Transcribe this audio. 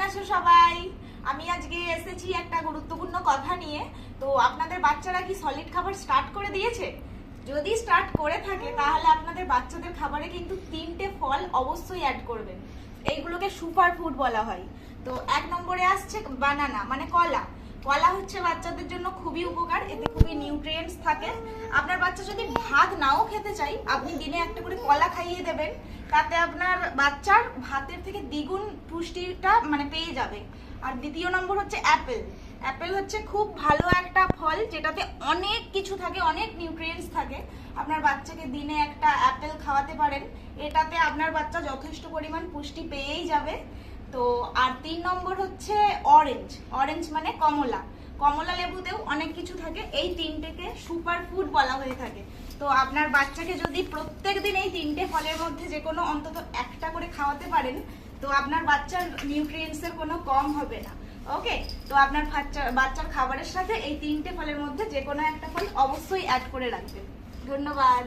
আছো সবাই? আমি আজকে এসেছি একটা গুরুত্বপূর্ণ কথা নিয়ে। তো আপনাদের বাচ্চারা কি সলিড খাবার স্টার্ট করে দিয়েছে? যদি স্টার্ট করে থাকে তাহলে আপনাদের বাচ্চাদের খাবারে কিন্তু 3টে ফল অবশ্যই অ্যাড করবেন। এইগুলোকে সুপার ফুড বলা হয়। তো 1 নম্বরে আসছে বানানা, মানে কলা। কলা হচ্ছে বাচ্চাদের জন্য খুবই উপকার, এতে খুবই নিউট্রিয়েন্টস থাকে। আপনার বাচ্চা যদি ভাত নাও খেতে চাই, আপনি দিনে একটা করে কলা খাইয়ে দেবেন, তাতে আপনার বাচ্চার ভাতের থেকে দ্বিগুণ পুষ্টিটা পেয়ে যাবে। আর দ্বিতীয় নম্বর হচ্ছে অ্যাপেল। অ্যাপেল হচ্ছে খুব ভালো একটা ফল, যেটাতে অনেক কিছু থাকে, অনেক নিউট্রিয়েন্টস থাকে। আপনার বাচ্চাকে দিনে একটা অ্যাপেল খাওয়াতে পারেন, এটাতে আপনার বাচ্চা যথেষ্ট পরিমাণ পুষ্টি পেয়েই যাবে। তো আর 3 নম্বর হচ্ছে অরেঞ্জ। অরেঞ্জ মানে কমলা। কমলা লেবুতেও অনেক কিছু থাকে, এই 3টেকে সুপার ফুড বলা হয়ে থাকে। তো আপনার বাচ্চাকে যদি প্রত্যেকদিন এই 3টে ফলের মধ্যে যে কোনো অন্তত একটা করে খাওয়াতে পারেন, তো আপনার বাচ্চার নিউট্রিয়েন্টসের কোনো কম হবে না। ওকে, তো আপনার বাচ্চার খাবারের সাথে এই 3টে ফলের মধ্যে যে কোনো একটা ফল অবশ্যই অ্যাড করে রাখবেন। ধন্যবাদ।